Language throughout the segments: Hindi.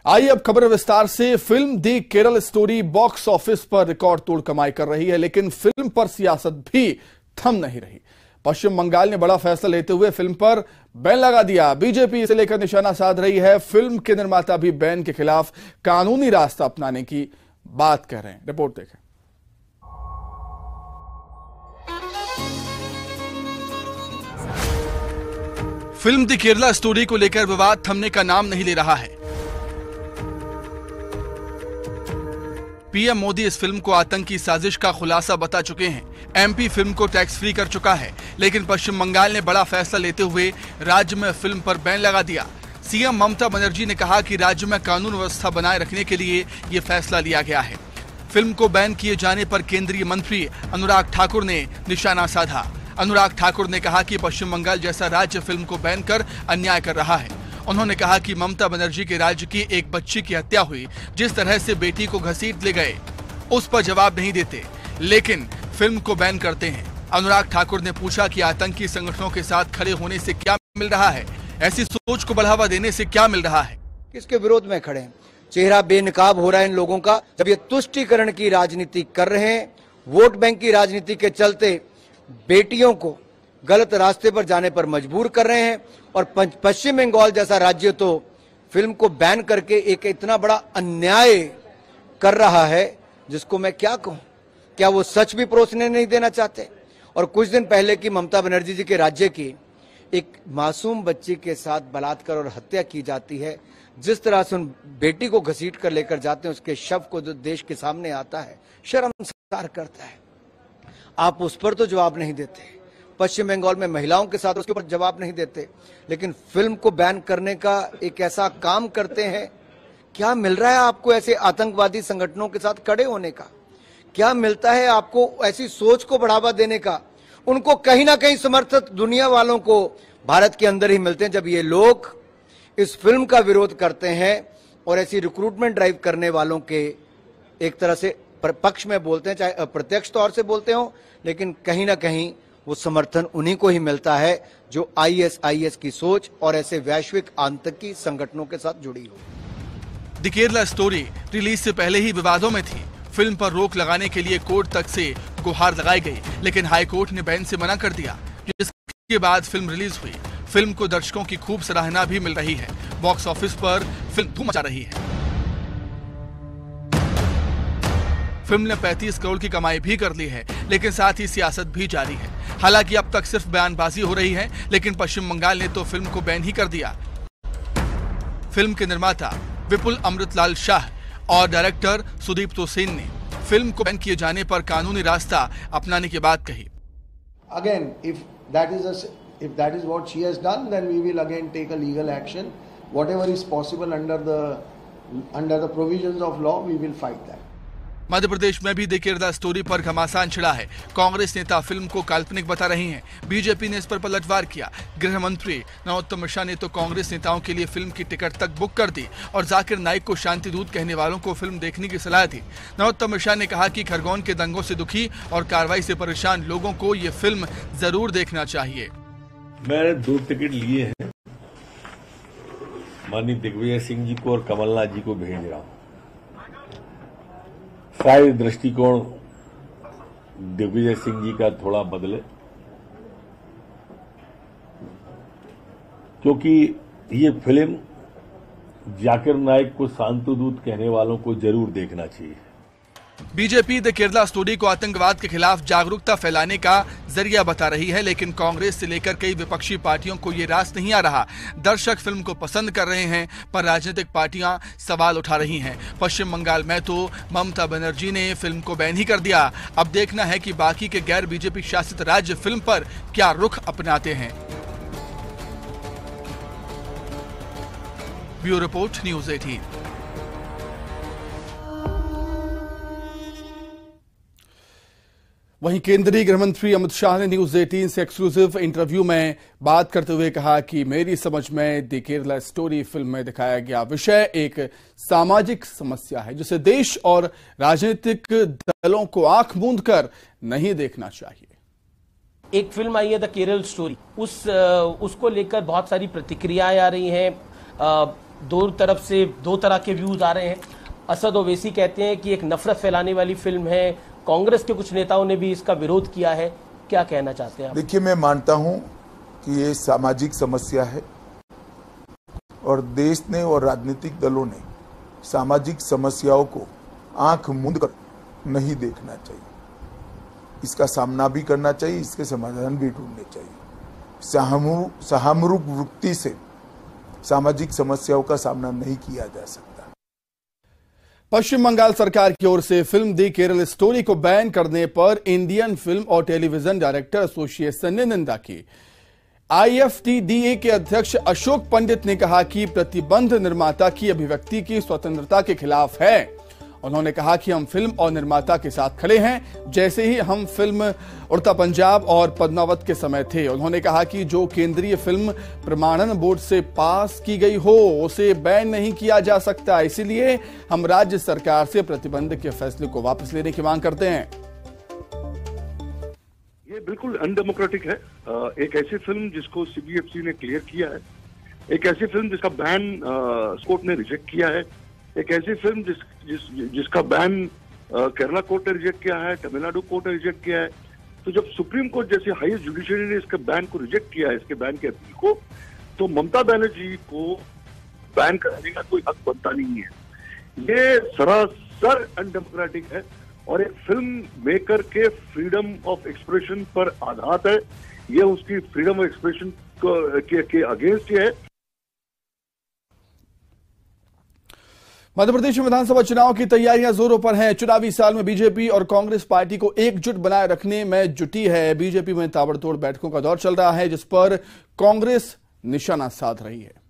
आइए अब खबर विस्तार से। फिल्म दी केरल स्टोरी बॉक्स ऑफिस पर रिकॉर्ड तोड़ कमाई कर रही है, लेकिन फिल्म पर सियासत भी थम नहीं रही। पश्चिम बंगाल ने बड़ा फैसला लेते हुए फिल्म पर बैन लगा दिया। बीजेपी इसे लेकर निशाना साध रही है। फिल्म के निर्माता भी बैन के खिलाफ कानूनी रास्ता अपनाने की बात कह रहे हैं। रिपोर्ट देखें। फिल्म दी केरला स्टोरी को लेकर विवाद थमने का नाम नहीं ले रहा है। पीएम मोदी इस फिल्म को आतंकी साजिश का खुलासा बता चुके हैं। एमपी फिल्म को टैक्स फ्री कर चुका है, लेकिन पश्चिम बंगाल ने बड़ा फैसला लेते हुए राज्य में फिल्म पर बैन लगा दिया। सीएम ममता बनर्जी ने कहा कि राज्य में कानून व्यवस्था बनाए रखने के लिए ये फैसला लिया गया है। फिल्म को बैन किए जाने पर केंद्रीय मंत्री अनुराग ठाकुर ने निशाना साधा। अनुराग ठाकुर ने कहा कि पश्चिम बंगाल जैसा राज्य फिल्म को बैन कर अन्याय कर रहा है। उन्होंने कहा कि ममता बनर्जी के राज्य की एक बच्ची की हत्या हुई, जिस तरह से बेटी को घसीट ले गए उस पर जवाब नहीं देते, लेकिन फिल्म को बैन करते हैं। अनुराग ठाकुर ने पूछा कि आतंकी संगठनों के साथ खड़े होने से क्या मिल रहा है, ऐसी सोच को बढ़ावा देने से क्या मिल रहा है। किसके विरोध में खड़े हैं? चेहरा बेनकाब हो रहा है इन लोगों का जब ये तुष्टीकरण की राजनीति कर रहे हैं। वोट बैंक की राजनीति के चलते बेटियों को गलत रास्ते पर जाने पर मजबूर कर रहे हैं। और पश्चिम बंगाल जैसा राज्य तो फिल्म को बैन करके एक इतना बड़ा अन्याय कर रहा है जिसको मैं क्या कहूं। क्या वो सच भी परोसने नहीं देना चाहते? और कुछ दिन पहले की ममता बनर्जी जी के राज्य की एक मासूम बच्ची के साथ बलात्कार और हत्या की जाती है, जिस तरह से उन बेटी को घसीट कर लेकर जाते हैं, उसके शव को जो देश के सामने आता है, शर्मसार करता है। आप उस पर तो जवाब नहीं देते। पश्चिम बंगाल में महिलाओं के साथ उसके ऊपर जवाब नहीं देते, लेकिन फिल्म को बैन करने का एक ऐसा काम करते हैं। क्या मिल रहा है आपको ऐसे आतंकवादी संगठनों के साथ खड़े होने का? क्या मिलता है आपको ऐसी सोच को बढ़ावा देने का? उनको कहीं ना कहीं समर्थक दुनिया वालों को भारत के अंदर ही मिलते हैं। जब ये लोग इस फिल्म का विरोध करते हैं और ऐसी रिक्रूटमेंट ड्राइव करने वालों के एक तरह से पक्ष में बोलते हैं, चाहे अप्रत्यक्ष तौर से बोलते हो, लेकिन कहीं ना कहीं वो समर्थन उन्हीं को ही मिलता है जो आईएसआईएस की सोच और ऐसे वैश्विक आतंकी संगठनों के साथ जुड़ी हो। दी केरला स्टोरी रिलीज से पहले ही विवादों में थी। फिल्म पर रोक लगाने के लिए कोर्ट तक से गुहार लगाई गई, लेकिन हाई कोर्ट ने बैन से मना कर दिया, जिसके बाद फिल्म रिलीज हुई। फिल्म को दर्शकों की खूब सराहना भी मिल रही है। बॉक्स ऑफिस पर फिल्म धूम मचा रही है। फिल्म ने 35 करोड़ की कमाई भी कर ली है, लेकिन साथ ही सियासत भी जारी है। हालांकि अब तक सिर्फ बयानबाजी हो रही है, लेकिन पश्चिम बंगाल ने तो फिल्म को बैन ही कर दिया। फिल्म के निर्माता विपुल अमृतलाल शाह और डायरेक्टर सुदीप सेन ने फिल्म को बैन किए जाने पर कानूनी रास्ता अपनाने की बात कही। Again, if that is what she has done, then we will again take a legal action. Whatever is possible under the provisions of law, we will fight that. Madhya Pradesh में भी दी केरला स्टोरी पर घमासान छिड़ा है। कांग्रेस नेता फिल्म को काल्पनिक बता रही हैं। बीजेपी ने इस पर पलटवार किया। गृह मंत्री नरोत्तम मिश्रा ने तो कांग्रेस नेताओं के लिए फिल्म की टिकट तक बुक कर दी और जाकिर नाइक को शांति दूत कहने वालों को फिल्म देखने की सलाह दी। नरोत्तम मिश्रा ने कहा कि खरगोन के दंगों से दुखी और कार्रवाई से परेशान लोगों को ये फिल्म जरूर देखना चाहिए। मैंने 2 टिकट लिए हैं, माननीय दिग्विजय सिंह जी को और कमलनाथ जी को भेज रहा हूं। शायद दृष्टिकोण दिग्विजय सिंह जी का थोड़ा बदले, क्योंकि ये फिल्म जाकिर नाइक को शांतिदूत कहने वालों को जरूर देखना चाहिए। बीजेपी द केरला स्टोरी को आतंकवाद के खिलाफ जागरूकता फैलाने का जरिया बता रही है, लेकिन कांग्रेस से लेकर कई विपक्षी पार्टियों को ये रास नहीं आ रहा। दर्शक फिल्म को पसंद कर रहे हैं, पर राजनीतिक पार्टियां सवाल उठा रही हैं। पश्चिम बंगाल में तो ममता बनर्जी ने फिल्म को बैन ही कर दिया। अब देखना है कि बाकी के गैर बीजेपी शासित राज्य फिल्म पर क्या रुख अपनाते हैं। Bureau report, news 18। वहीं केंद्रीय गृह मंत्री अमित शाह ने न्यूज 18 से एक्सक्लूसिव इंटरव्यू में बात करते हुए कहा कि मेरी समझ में दी केरला स्टोरी फिल्म में दिखाया गया विषय एक सामाजिक समस्या है, जिसे देश और राजनीतिक दलों को आंख मूंद कर नहीं देखना चाहिए। एक फिल्म आई है द केरल स्टोरी, उसको लेकर बहुत सारी प्रतिक्रियाएं आ रही हैं। दो तरफ से दो तरह के व्यूज आ रहे हैं। असद ओवैसी कहते हैं कि एक नफरत फैलाने वाली फिल्म है, कांग्रेस के कुछ नेताओं ने भी इसका विरोध किया है, क्या कहना चाहते हैं आप? देखिए, मैं मानता हूं कि ये सामाजिक समस्या है और देश ने और राजनीतिक दलों ने सामाजिक समस्याओं को आंख मूंद कर नहीं देखना चाहिए। इसका सामना भी करना चाहिए, इसके समाधान भी ढूंढने चाहिए। सहानुभूति वृत्ति से सामाजिक समस्याओं का सामना नहीं किया जा सकता। पश्चिम बंगाल सरकार की ओर से फिल्म दी केरल स्टोरी को बैन करने पर इंडियन फिल्म और टेलीविजन डायरेक्टर एसोसिएशन ने निंदा की। IFTDA के अध्यक्ष अशोक पंडित ने कहा कि प्रतिबंध निर्माता की अभिव्यक्ति की स्वतंत्रता के खिलाफ है। उन्होंने कहा कि हम फिल्म और निर्माता के साथ खड़े हैं, जैसे ही हम फिल्म उड़ता पंजाब और पद्मावत के समय थे। उन्होंने कहा कि जो केंद्रीय फिल्म प्रमाणन बोर्ड से पास की गई हो उसे बैन नहीं किया जा सकता, इसीलिए हम राज्य सरकार से प्रतिबंध के फैसले को वापस लेने की मांग करते हैं। ये बिल्कुल अनडेमोक्रेटिक है। एक ऐसी फिल्म जिसको CBFC ने क्लियर किया है, एक ऐसी फिल्म जिसका बैन कोर्ट ने रिजेक्ट किया है, एक ऐसी फिल्म जिसका बैन केरला कोर्ट ने रिजेक्ट किया है, तमिलनाडु कोर्ट ने रिजेक्ट किया है। तो जब सुप्रीम कोर्ट जैसे हाईएस्ट जुडिशरी ने इसके बैन को रिजेक्ट किया है, इसके बैन के अपील को, तो ममता बनर्जी को बैन करने का कोई हक बनता नहीं है। ये सरासर अनडेमोक्रेटिक है और एक फिल्म मेकर के फ्रीडम ऑफ एक्सप्रेशन पर आघात है। ये उसकी फ्रीडम ऑफ एक्सप्रेशन के अगेंस्ट है। मध्य प्रदेश में विधानसभा चुनाव की तैयारियां जोरों पर हैं। चुनावी साल में बीजेपी और कांग्रेस पार्टी को एकजुट बनाए रखने में जुटी है। बीजेपी में ताबड़तोड़ बैठकों का दौर चल रहा है, जिस पर कांग्रेस निशाना साध रही है।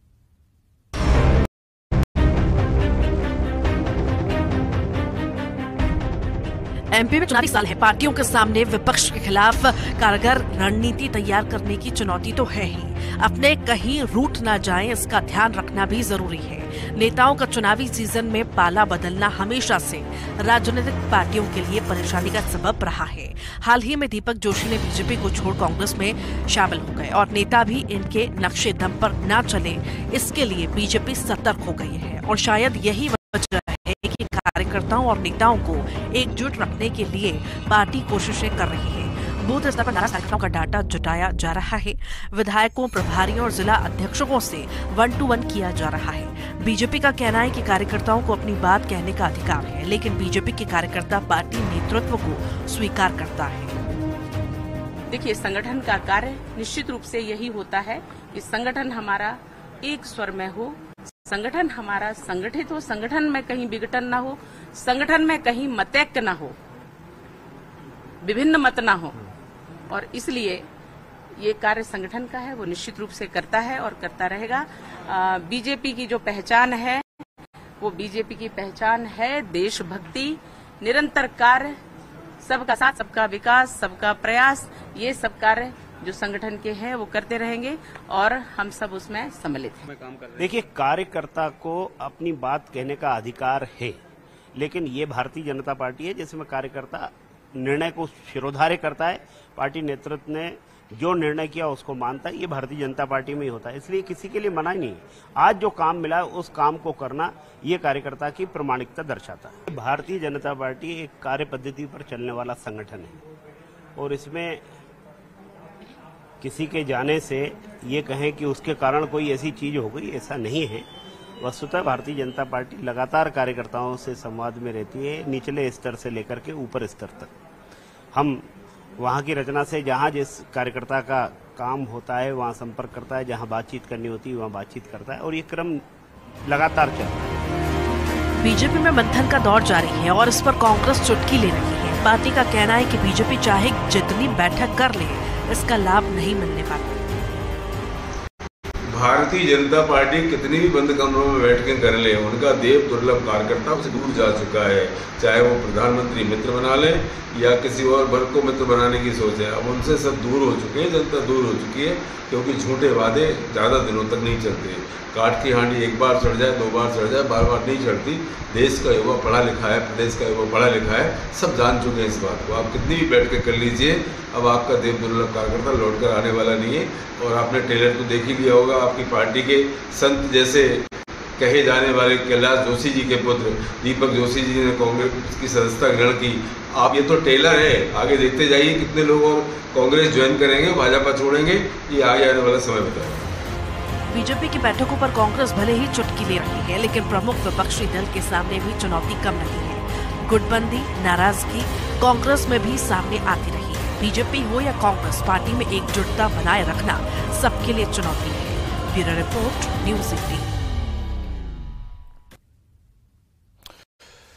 MP में चुनावी साल है। पार्टियों के सामने विपक्ष के खिलाफ कारगर रणनीति तैयार करने की चुनौती तो है ही, अपने कहीं रूठ ना जाएं इसका ध्यान रखना भी जरूरी है। नेताओं का चुनावी सीजन में पाला बदलना हमेशा से राजनीतिक पार्टियों के लिए परेशानी का सबब रहा है। हाल ही में दीपक जोशी ने बीजेपी को छोड़ कांग्रेस में शामिल हो गए और नेता भी इनके नक्शे दम पर न चले, इसके लिए बीजेपी सतर्क हो गई है और शायद यही वजह है कि कार्यकर्ताओं और नेताओं को एकजुट रखने के लिए पार्टी कोशिशें कर रही है। बूथ स्तर पर नाराज कार्यकर्ताओं का डाटा जुटाया जा रहा है। विधायकों, प्रभारियों और जिला अध्यक्षों से 1-to-1 किया जा रहा है। बीजेपी का कहना है कि कार्यकर्ताओं को अपनी बात कहने का अधिकार है, लेकिन बीजेपी के कार्यकर्ता पार्टी नेतृत्व को स्वीकार करता है। देखिए, संगठन का कार्य निश्चित रूप से यही होता है कि संगठन हमारा एक स्वर में हो, संगठन हमारा संगठित हो, संगठन में कहीं विघटन न हो, संगठन में कहीं मतैक्य न हो, विभिन्न मत न हो। और इसलिए ये कार्य संगठन का है, वो निश्चित रूप से करता है और करता रहेगा। बीजेपी की जो पहचान है वो बीजेपी की पहचान है देशभक्ति, निरंतर कार्य, सबका साथ, सबका विकास, सबका प्रयास। ये सब कार्य जो संगठन के हैं वो करते रहेंगे और हम सब उसमें सम्मिलित हैं। देखिए, कार्यकर्ता को अपनी बात कहने का अधिकार है, लेकिन ये भारतीय जनता पार्टी है जिसमें कार्यकर्ता निर्णय को शिरोधार्य करता है। पार्टी नेतृत्व ने जो निर्णय किया उसको मानता है। ये भारतीय जनता पार्टी में ही होता है, इसलिए किसी के लिए मना ही नहीं है। आज जो काम मिला है उस काम को करना ये कार्यकर्ता की प्रामाणिकता दर्शाता है। भारतीय जनता पार्टी एक कार्य पद्धति पर चलने वाला संगठन है और इसमें किसी के जाने से ये कहें कि उसके कारण कोई ऐसी चीज हो गई, ऐसा नहीं है। वस्तुतः भारतीय जनता पार्टी लगातार कार्यकर्ताओं से संवाद में रहती है, निचले स्तर से लेकर के ऊपर स्तर तक। हम वहाँ की रचना से जहाँ जिस कार्यकर्ता का काम होता है वहाँ संपर्क करता है, जहाँ बातचीत करनी होती है वहाँ बातचीत करता है और ये क्रम लगातार चल रहा है। बीजेपी में मंथन का दौर जारी है और इस पर कांग्रेस चुटकी ले रही है। पार्टी का कहना है कि बीजेपी चाहे जितनी बैठक कर ले, इसका लाभ नहीं मिलने पाता। भारतीय जनता पार्टी कितनी भी बंद कमरों में बैठकें कर ले, उनका देव दुर्लभ कार्यकर्ता से दूर जा चुका है। चाहे वो प्रधानमंत्री मित्र बना ले या किसी और वर्ग को मित्र बनाने की सोच है, अब उनसे सब दूर हो चुके हैं, जनता दूर हो चुकी है, क्योंकि झूठे वादे ज़्यादा दिनों तक नहीं चलते। काट की हांडी एक बार चढ़ जाए, 2 बार चढ़ जाए, बार बार नहीं चढ़ती। देश का युवा पढ़ा लिखा है, प्रदेश का युवा पढ़ा लिखा है, सब जान चुके हैं इस बात को। आप कितनी भी बैठकें कर लीजिए, अब आपका देव दुर्लभ कार्यकर्ता लौट कर आने वाला नहीं है। और आपने ट्रेलर तो देख ही लिया होगा, आपकी पार्टी के संत जैसे कहे जाने वाले कैलाश जोशी जी के पुत्र दीपक जोशी जी ने कांग्रेस की सदस्यता ग्रहण की। आप ये तो टेलर है, आगे देखते जाइए कितने लोग और कांग्रेस ज्वाइन करेंगे, भाजपा छोड़ेंगे, ये आगे आने वाला समय बताएगा। बीजेपी की बैठकों पर कांग्रेस भले ही चुटकी ले रही है, लेकिन प्रमुख विपक्षी दल के सामने भी चुनौती कम नहीं है। गुटबंदी, नाराजगी कांग्रेस में भी सामने आती रही है। बीजेपी हो या कांग्रेस, पार्टी में एकजुटता बनाए रखना सबके लिए चुनौती है। Bureau report, news 18।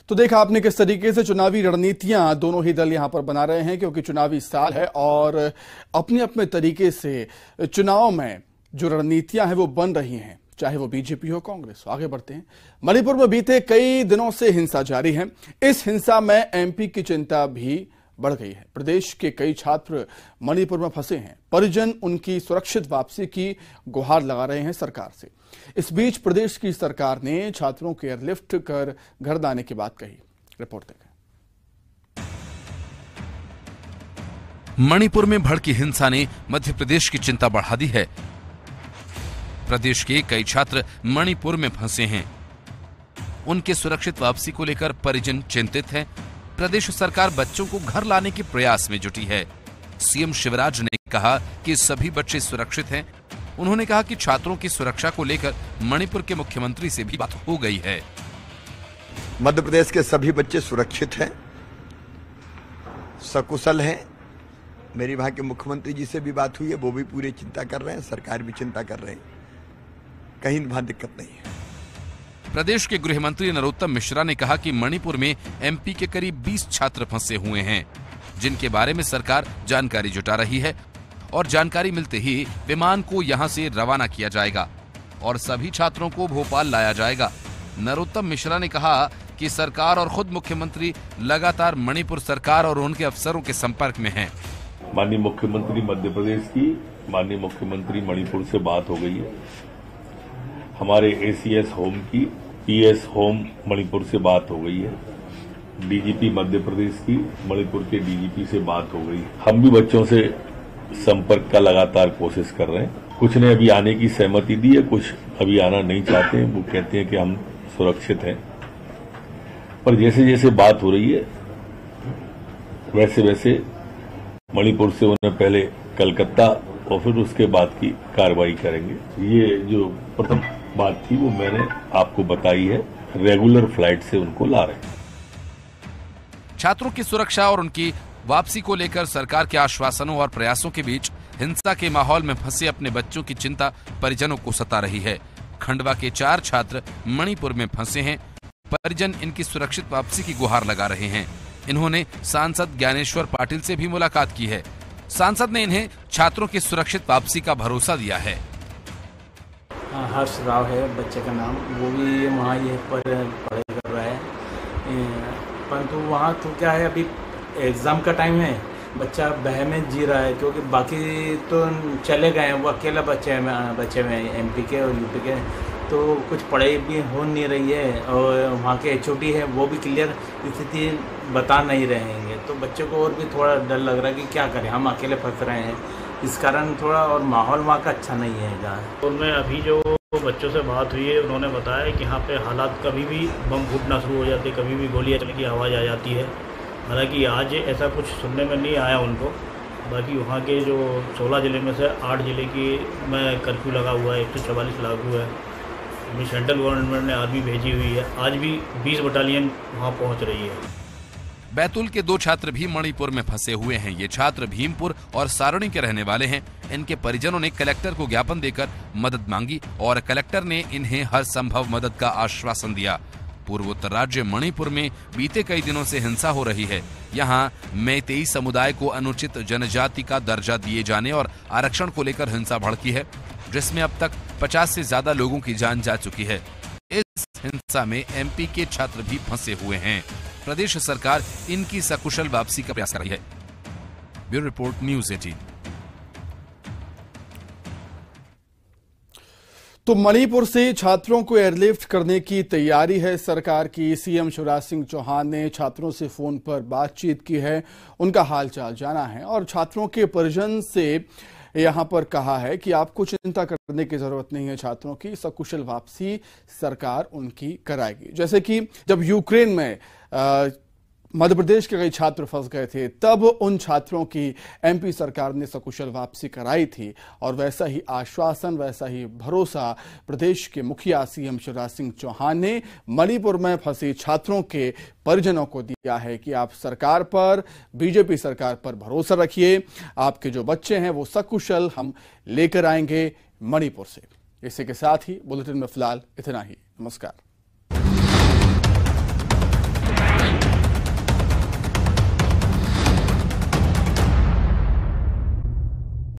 तो देखा आपने किस तरीके से चुनावी रणनीतियां दोनों ही दल यहां पर बना रहे हैं, क्योंकि चुनावी साल है और अपने अपने तरीके से चुनाव में जो रणनीतियां हैं वो बन रही हैं, चाहे वो बीजेपी हो कांग्रेस हो। आगे बढ़ते हैं। मणिपुर में बीते कई दिनों से हिंसा जारी है। इस हिंसा में एमपी की चिंता भी बढ़ गई है। प्रदेश के कई छात्र मणिपुर में फंसे हैं। परिजन उनकी सुरक्षित वापसी की गुहार लगा रहे हैं सरकार से। इस बीच प्रदेश की सरकार ने छात्रों को एयरलिफ्ट कर घर लाने की बात कही। रिपोर्ट देखें। मणिपुर में भड़की हिंसा ने मध्य प्रदेश की चिंता बढ़ा दी है। प्रदेश के कई छात्र मणिपुर में फंसे हैं। उनके सुरक्षित वापसी को लेकर परिजन चिंतित हैं। प्रदेश सरकार बच्चों को घर लाने के प्रयास में जुटी है। सीएम शिवराज ने कहा कि सभी बच्चे सुरक्षित हैं। उन्होंने कहा कि छात्रों की सुरक्षा को लेकर मणिपुर के मुख्यमंत्री से भी बात हो गई है। मध्य प्रदेश के सभी बच्चे सुरक्षित हैं, सकुशल हैं। मेरी वहां के मुख्यमंत्री जी से भी बात हुई है, वो भी पूरी चिंता कर रहे हैं, सरकार भी चिंता कर रहे हैं, कहीं वहां दिक्कत नहीं है। प्रदेश के गृह मंत्री नरोत्तम मिश्रा ने कहा कि मणिपुर में एमपी के करीब 20 छात्र फंसे हुए हैं, जिनके बारे में सरकार जानकारी जुटा रही है और जानकारी मिलते ही विमान को यहां से रवाना किया जाएगा और सभी छात्रों को भोपाल लाया जाएगा। नरोत्तम मिश्रा ने कहा कि सरकार और खुद मुख्यमंत्री लगातार मणिपुर सरकार और उनके अफसरों के संपर्क में हैं। माननीय मुख्यमंत्री मध्य प्रदेश की, माननीय मुख्यमंत्री मणिपुर से बात हो गई है। हमारे एसीएस होम की, पीएस होम मणिपुर से बात हो गई है। डीजीपी मध्य प्रदेश की, मणिपुर के डीजीपी से बात हो गई। हम भी बच्चों से संपर्क का लगातार कोशिश कर रहे हैं। कुछ ने अभी आने की सहमति दी है, कुछ अभी आना नहीं चाहते हैं। वो कहते हैं कि हम सुरक्षित हैं, पर जैसे जैसे बात हो रही है वैसे वैसे मणिपुर से उन्हें पहले कलकत्ता और फिर उसके बाद की कार्रवाई करेंगे। ये जो प्रथम बात थी वो मैंने आपको बताई है, रेगुलर फ्लाइट से उनको ला रहे हैं। छात्रों की सुरक्षा और उनकी वापसी को लेकर सरकार के आश्वासनों और प्रयासों के बीच हिंसा के माहौल में फंसे अपने बच्चों की चिंता परिजनों को सता रही है। खंडवा के 4 छात्र मणिपुर में फंसे हैं। परिजन इनकी सुरक्षित वापसी की गुहार लगा रहे हैं। इन्होंने सांसद ज्ञानेश्वर पाटिल से भी मुलाकात की है। सांसद ने इन्हें छात्रों की सुरक्षित वापसी का भरोसा दिया है। हर्ष राव है बच्चे का नाम, वो भी वहाँ ये पढ़ाई कर रहा है, परंतु वहाँ तो क्या है, अभी एग्ज़ाम का टाइम है, बच्चा बह में जी रहा है, क्योंकि बाकी तो चले गए हैं, वो अकेला बच्चे में एमपी के और यूपी के, तो कुछ पढ़ाई भी हो नहीं रही है और वहाँ के एचओडी है वो भी क्लियर स्थिति बता नहीं रहेंगे, तो बच्चों को और भी थोड़ा डर लग रहा है कि क्या करें, हम अकेले फंस रहे हैं, इस कारण थोड़ा, और माहौल वहाँ का अच्छा नहीं है जहाँ। उनमें अभी जो बच्चों से बात हुई है, उन्होंने बताया कि यहाँ पे हालात कभी भी बम फूटना शुरू हो जाते, कभी भी गोलियाँ चलने की आवाज़ आ जाती है। हालांकि आज ऐसा कुछ सुनने में नहीं आया उनको। बाकी वहाँ के जो 16 ज़िले में से 8 ज़िले की में कर्फ्यू लगा हुआ है, 144 लागू है। अभी सेंट्रल गवर्नमेंट ने आर्मी भेजी हुई है, आज भी 20 बटालियन वहाँ पहुँच रही है। बैतूल के 2 छात्र भी मणिपुर में फंसे हुए हैं। ये छात्र भीमपुर और सारणी के रहने वाले हैं। इनके परिजनों ने कलेक्टर को ज्ञापन देकर मदद मांगी और कलेक्टर ने इन्हें हर संभव मदद का आश्वासन दिया। पूर्वोत्तर राज्य मणिपुर में बीते कई दिनों से हिंसा हो रही है। यहाँ मैतेई समुदाय को अनुचित जनजाति का दर्जा दिए जाने और आरक्षण को लेकर हिंसा भड़की है, जिसमें अब तक 50 से ज्यादा लोगों की जान जा चुकी है। इस हिंसा में एमपी के छात्र भी फंसे हुए हैं। प्रदेश सरकार इनकी सकुशल वापसी का प्रयास कर रही है। Bureau report, news 18। तो मणिपुर से छात्रों को एयरलिफ्ट करने की तैयारी है सरकार की। सीएम शिवराज सिंह चौहान ने छात्रों से फोन पर बातचीत की है, उनका हालचाल जाना है और छात्रों के परिजन से यहाँ पर कहा है कि आपको चिंता करने की जरूरत नहीं है, छात्रों की सकुशल वापसी सरकार उनकी कराएगी। जैसे कि जब यूक्रेन में मध्य प्रदेश के कई छात्र फंस गए थे, तब उन छात्रों की एमपी सरकार ने सकुशल वापसी कराई थी, और वैसा ही आश्वासन, वैसा ही भरोसा प्रदेश के मुखिया सीएम शिवराज सिंह चौहान ने मणिपुर में फंसे छात्रों के परिजनों को दिया है कि आप सरकार पर, बीजेपी सरकार पर भरोसा रखिए, आपके जो बच्चे हैं वो सकुशल हम लेकर आएंगे मणिपुर से। इसी के साथ ही बुलेटिन में फिलहाल इतना ही। नमस्कार।